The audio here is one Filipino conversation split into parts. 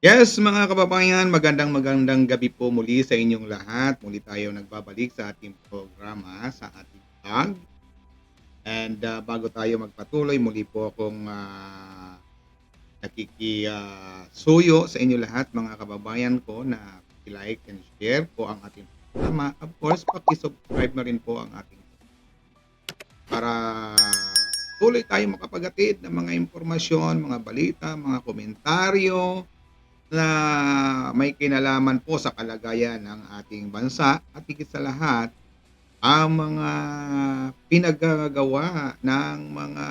Yes, mga kababayan, magandang gabi po muli sa inyong lahat. Muli tayo nagbabalik sa ating programa, sa ating vlog. And bago tayo magpatuloy, muli po akong suyo sa inyo lahat, mga kababayan ko, na like and share po ang ating programa. Of course, paki-subscribe na rin po ang ating para tuloy tayo makapagatid ng mga impormasyon, mga balita, mga komentaryo na may kinalaman po sa kalagayan ng ating bansa at higit sa lahat ang mga pinaggagawa ng mga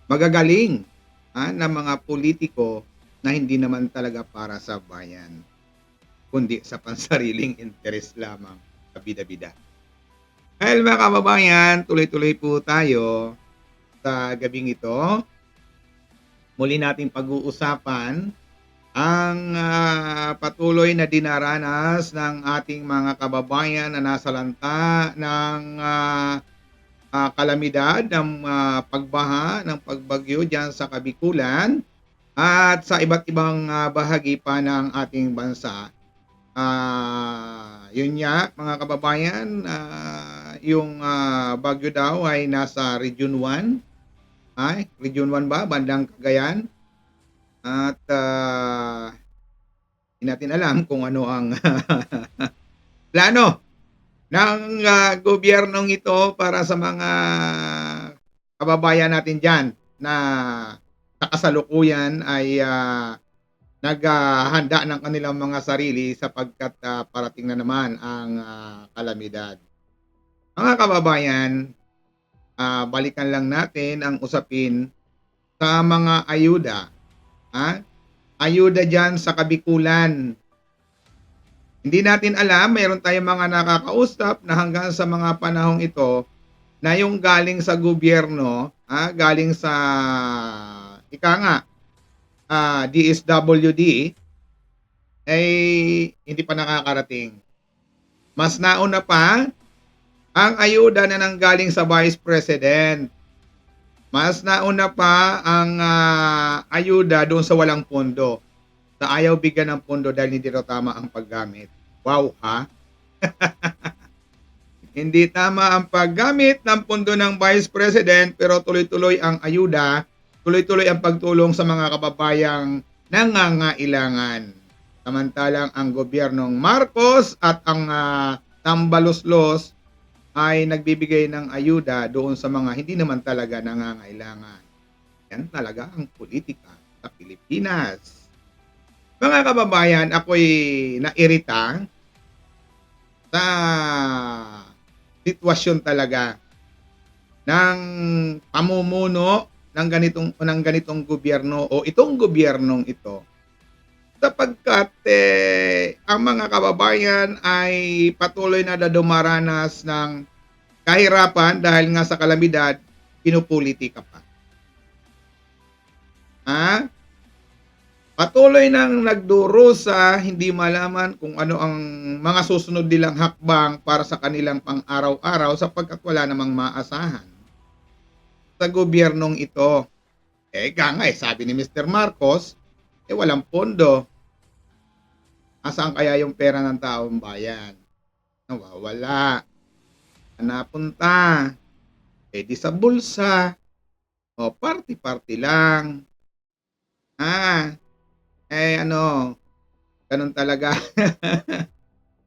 magagaling na mga politiko na hindi naman talaga para sa bayan, kundi sa pansariling interes lamang sa bida-bida. Well, mga kababayan, tuloy-tuloy po tayo sa gabing ito. Muli nating pag-uusapan ang patuloy na dinaranas ng ating mga kababayan na nasalanta ng kalamidad ng pagbaha ng pagbagyo diyan sa Kabikulan at sa iba't ibang bahagi pa ng ating bansa. Yun nga, mga kababayan, yung bagyo daw ay nasa Region 1. Region 1 ba? Bandang Cagayan. At hindi natin alam kung ano ang plano ng gobyernong ito para sa mga kababayan natin dyan na sa kasalukuyan ay naghahanda ng kanilang mga sarili sapagkat parating na naman ang kalamidad. Mga kababayan, balikan lang natin ang usapin sa mga ayuda. Ayuda dyan sa Kabikulan. Hindi natin alam, mayroon tayong mga nakakausap na hanggang sa mga panahong ito na yung galing sa gobyerno, galing sa ika nga, DSWD, ay hindi pa nakakarating. Mas nauna pa ang ayuda na nanggaling sa Vice President. Mas nauna pa ang ayuda doon sa walang pondo. Sa ayaw bigyan ng pondo dahil hindi raw tama ang paggamit. Wow, ha? Hindi tama ang paggamit ng pondo ng Vice President pero tuloy-tuloy ang ayuda, tuloy-tuloy ang pagtulong sa mga kababayang nangangailangan. Samantalang ang gobyernong Marcos at ang tambaluslos ay nagbibigay ng ayuda doon sa mga hindi naman talaga nangangailangan. Yan talaga ang politika sa Pilipinas. Mga kababayan, ako'y nairita sa sitwasyon talaga ng pamumuno ng ganitong gobyerno o itong gobyernong ito, sapagkat ang mga kababayan ay patuloy na dumaranas ng kahirapan dahil nga sa kalamidad, pinupolitika pa. Patuloy nang nagdurusa, hindi malaman kung ano ang mga susunod nilang hakbang para sa kanilang pang-araw-araw sapagkat wala namang maasahan sa gobyernong ito. Sabi ni Mr. Marcos, walang pondo. Asaan kaya yung pera ng taong bayan? Nawawala. Napunta. Di sa bulsa. O party-party lang. Ganun talaga.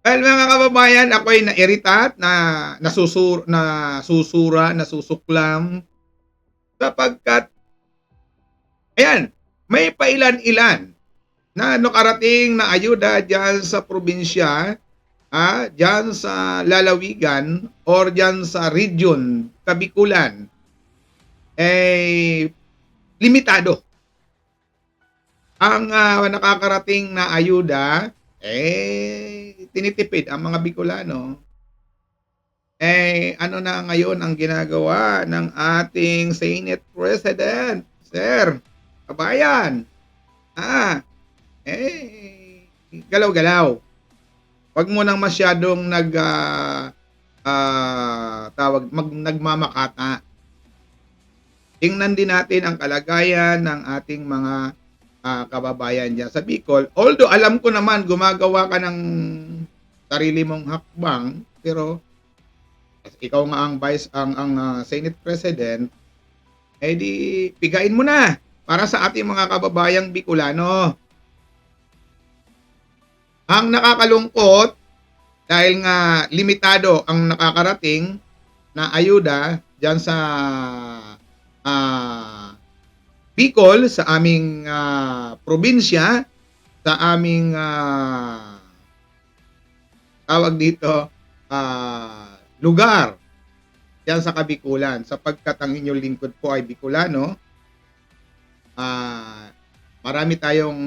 Well, mga kababayan, ako'y nairita at nasusuklam sapagkat may pailan-ilan na nakarating na ayuda diyan sa probinsya, diyan sa lalawigan or diyan sa region Kabikulan, limitado ang nakakarating na ayuda, tinitipid ang mga Bicolano. Ano na ngayon ang ginagawa ng ating Senate President, Sir Kabayan? Galaw-galaw. Wag mo nang masyadong nagmamakata. Tingnan din natin ang kalagayan ng ating mga kababayan diyan sa Bicol. Although alam ko naman gumagawa ka ng sarili mong hakbang, pero ikaw nga ang Senate President, eh di pigain mo na para sa ating mga kababayang Bicolano. Ang nakakalungkot, dahil nga limitado ang nakakarating na ayuda diyan sa Bicol, sa aming probinsya, sa aming tawag dito, lugar diyan sa Kabikulan. Sapagkat ang inyong lingkod po ay Bicolano, marami tayong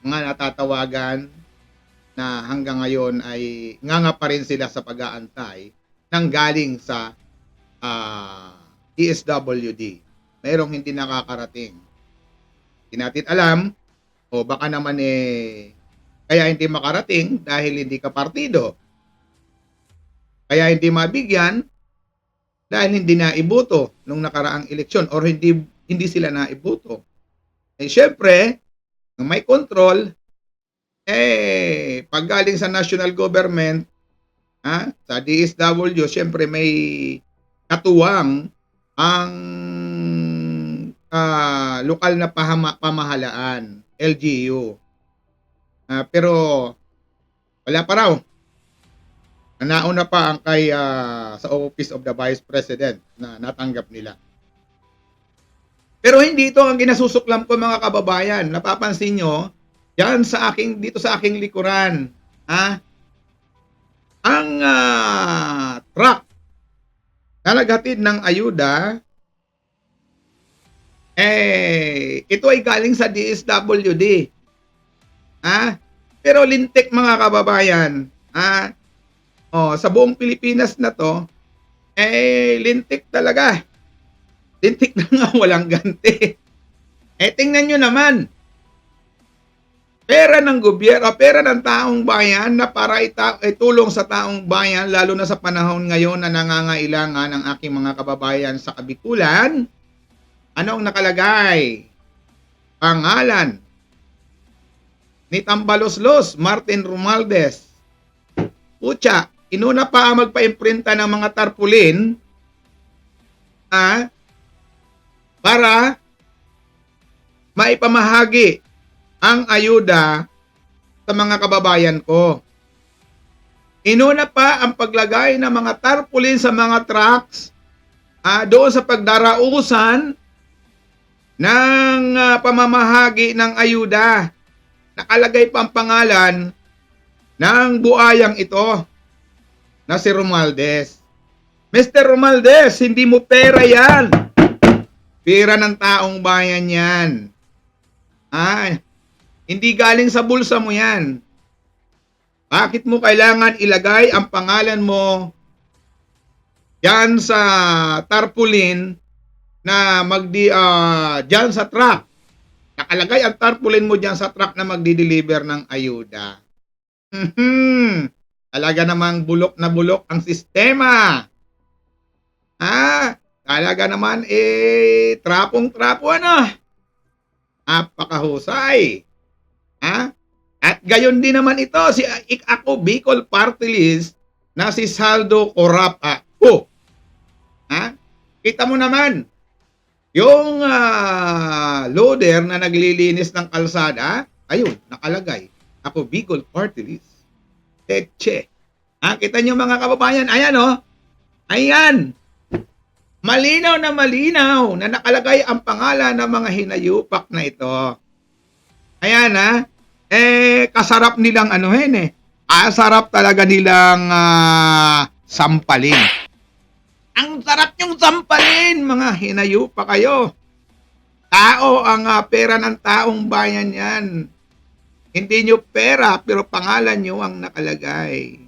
mga natatawagan na hanggang ngayon ay nganga pa rin sila sa pag-aantay ng galing sa DSWD. Mayroong hindi nakakarating. Hindi natin alam, o baka naman kaya hindi makarating dahil hindi ka partido. Kaya hindi mabigyan dahil hindi naiboto nung nakaraang eleksyon or hindi sila naiboto. Syempre, nung may control, pag galing sa national government, sa DSWD, syempre may katuwang ang lokal na pamahalaan, LGU. Pero wala pa raw. Nauna pa ang kay sa Office of the Vice President na natanggap nila. Pero hindi ito ang ginasusuklam ko, mga kababayan. Napapansin nyo, yan dito sa aking likuran, ang truck na naghatid ng ayuda, ito ay galing sa DSWD. Pero lintik, mga kababayan. Sa buong Pilipinas na to, lintik talaga. Lintik na nga, walang ganti. Tingnan nyo naman. Pera ng gobyerno, pera ng taong bayan na para itulong sa taong bayan, lalo na sa panahon ngayon na nangangailangan ng aking mga kababayan sa Kabikulan. Ano ang nakalagay? Pangalan ni Tambaloslos, Martin Romualdez. Pucha, inuna pa ang magpa-imprinta ng mga tarpaulin para maipamahagi ang ayuda sa mga kababayan ko. Inuna pa ang paglagay ng mga tarpaulin sa mga trucks doon sa pagdarausan ng pamamahagi ng ayuda. Nakalagay pa ang pangalan ng buayang ito na si Romualdez. Mr. Romualdez, hindi mo pera yan. Pera ng taong bayan yan. Hindi galing sa bulsa mo yan. Bakit mo kailangan ilagay ang pangalan mo diyan sa tarpaulin na diyan sa truck? Nakalagay ang tarpaulin mo diyan sa truck na magdi-deliver ng ayuda. Talaga namang bulok na bulok ang sistema. Talaga naman trapong-trapo Napakahusay. At gayon din naman ito si ako Bicol Party List na si Saldo Corrapa. Kita mo naman yung loader na naglilinis ng kalsada, ayun, nakalagay. Ako Bicol Party List. Teche. Kita nyo, mga kababayan, ayan ayan. Malinaw na nakalagay ang pangalan ng mga hinayupak na ito. Ayan kasarap nilang sarap talaga nilang sampalin. Ang sarap yung sampalin, mga hinayupak kayo. Tao ang pera ng taong bayan yan. Hindi nyo pera, pero pangalan nyo ang nakalagay.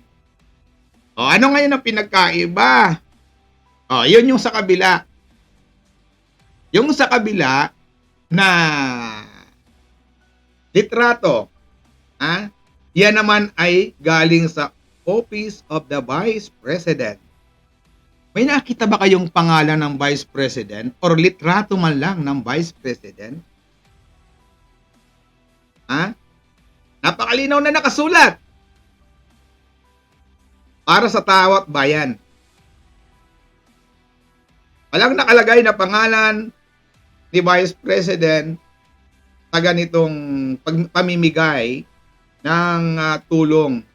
Ano ngayon ang pinagkaiba? Yun yung sa kabila. Yung sa kabila na litrato, yan naman ay galing sa Office of the Vice President. May nakita ba kayong pangalan ng Vice President or litrato man lang ng Vice President? Ha? Napakalinaw na nakasulat para sa tao at bayan. Walang nakalagay na pangalan ni Vice President sa ganitong pamimigay ng tulong.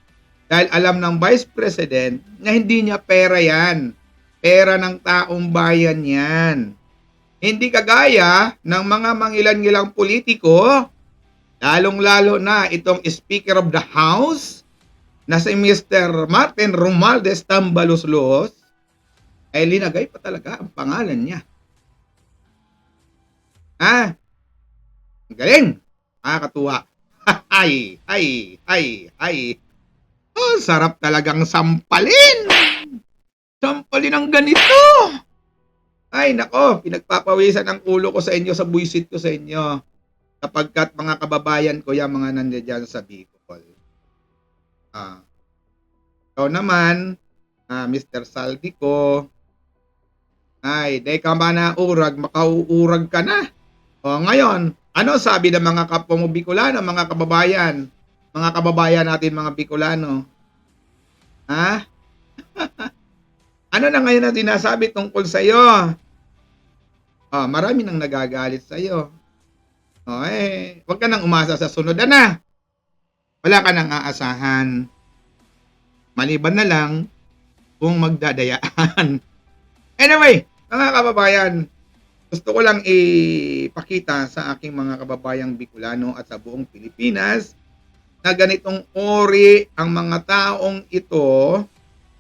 Dahil alam ng Vice President na hindi niya pera yan. Pera ng taong bayan yan. Hindi kagaya ng mga mangilan-ngilang politiko, lalong-lalo na itong Speaker of the House na si Mr. Martin Romualdez Tambaloslos, ay linagay pa talaga ang pangalan niya. Ang galing. Nakakatuwa. Ay. Oh, sarap talagang sampalin. Sampalin ang ganito. Ay, nako, pinagpapawisan ang ulo ko sa inyo, sa buwisit ko sa inyo. Kapagkat mga kababayan ko yung mga nandiyan sa Bicol. So naman, Mr. Saldico, ay, di ka ba na urag, makauurag ka na. O ngayon, ano sabi ng mga kapwa mo Bicolano, mga kababayan natin mga Bicolano? Ha? Ano na ngayon ang sinasabi tungkol sa iyo? Marami nang nagagalit sa iyo. Wag ka nang umasa sa sunod na. Wala ka nang aasahan. Maliban na lang kung magdadayaan. Anyway, mga kababayan, gusto ko lang ipakita sa aking mga kababayang Bicolano at sa buong Pilipinas na ganitong ori ang mga taong ito,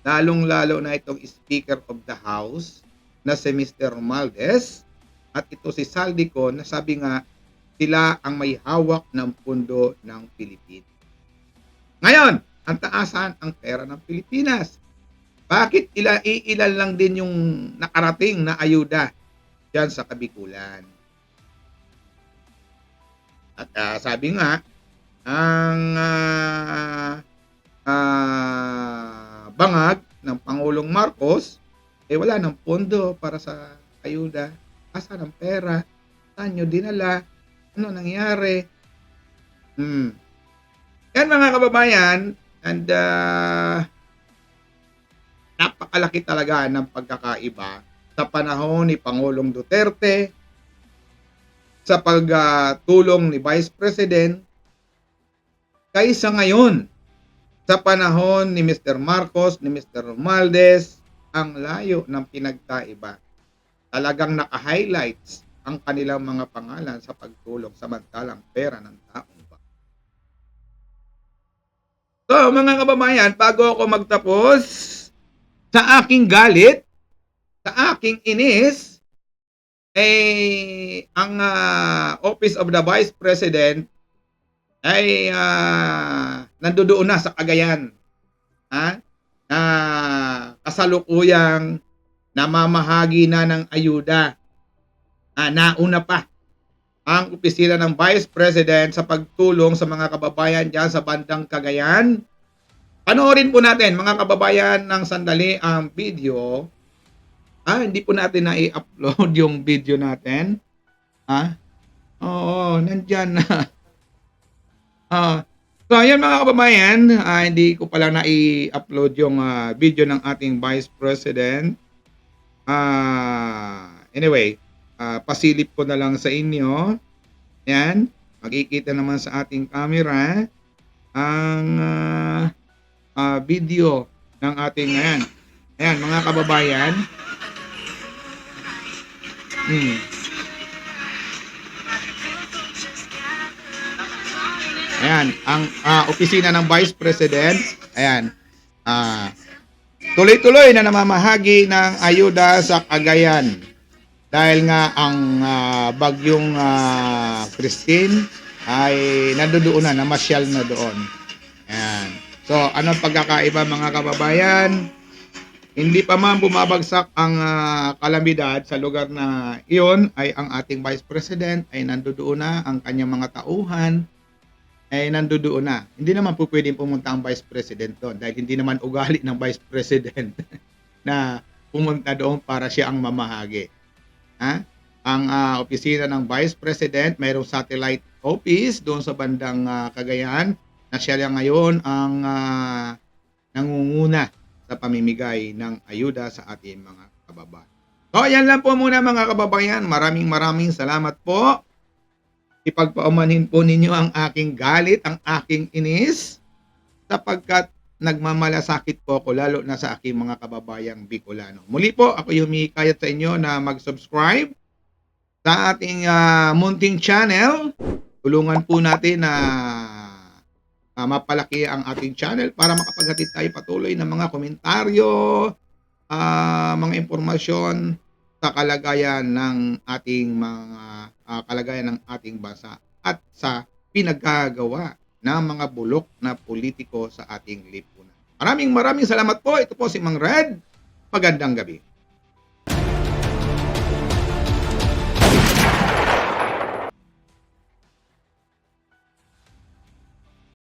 lalong-lalo na itong Speaker of the House na si Mr. Romualdez at ito si Saldico na sabi nga sila ang may hawak ng pundo ng Pilipinas. Ngayon, ang taasan ang pera ng Pilipinas. Bakit ilan lang din yung nakarating na ayuda dyan sa Kabikulan? At sabi nga, ang bangag ng Pangulong Marcos, wala ng pondo para sa ayuda. Asan ang pera? Saan nyo dinala? Ano nangyari? Yan mga kababayan, and napakalaki talaga ng pagkakaiba sa panahon ni Pangulong Duterte, sa pagtulong ni Vice President, kaysa ngayon sa panahon ni Mr. Marcos, ni Mr. Romualdez. Ang layo ng pinagkaiba. Talagang naka-highlights ang kanilang mga pangalan sa pagtulong samantalang pera ng taong bayan. So mga kababayan, bago ako magtapos sa aking galit, sa aking inis, ang Office of the Vice President ay nandoon na sa Cagayan. Kasalukuyang namamahagi na ng ayuda. Nauna pa ang opisina ng Vice President sa pagtulong sa mga kababayan dyan sa bandang Cagayan. Panoorin po natin mga kababayan ng sandali ang video. Hindi po natin na-i-upload yung video natin. Oo, nandyan na. So, ayan mga kababayan, hindi ko pala na-i-upload yung video ng ating Vice President. Anyway, pasilip ko na lang sa inyo. Ayan, makikita naman sa ating camera ang video ng ating ayan mga kababayan. Ayan, ang opisina ng Vice President, ayan, tuloy-tuloy na namamahagi ng ayuda sa Cagayan. Dahil nga ang bagyong Christine ay nandoon na, namasyal na doon. Ayan. So, anong pagkakaiba mga kababayan? Hindi pa man bumabagsak ang kalamidad sa lugar na iyon, ay ang ating Vice President ay nandoon na, ang kanyang mga tauhan ay nandoon na. Hindi naman po pwedeng pumunta ang Vice President doon dahil hindi naman ugali ng Vice President na pumunta doon para siya ang mamahagi. ang opisina ng Vice President, mayroong satellite office doon sa bandang Cagayan na siya lang ngayon ang nangunguna sa pamimigay ng ayuda sa ating mga kababayan. So, ayan lang po muna mga kababayan. Maraming salamat po. Ipagpaumanhin po ninyo ang aking galit, ang aking inis, sapagkat nagmamalasakit po ako lalo na sa aking mga kababayang Bicolano. Muli po, ako humihikayat sa inyo na mag-subscribe sa ating munting channel. Tulungan po natin na mapalaki ang ating channel para makapaghatid tayo patuloy ng mga komentaryo, mga impormasyon sa kalagayan ng ating mga kalagayan ng ating bansa at sa pinagkagawa ng mga bulok na politiko sa ating lipunan. Maraming salamat po. Ito po si Mang Red. Magandang gabi.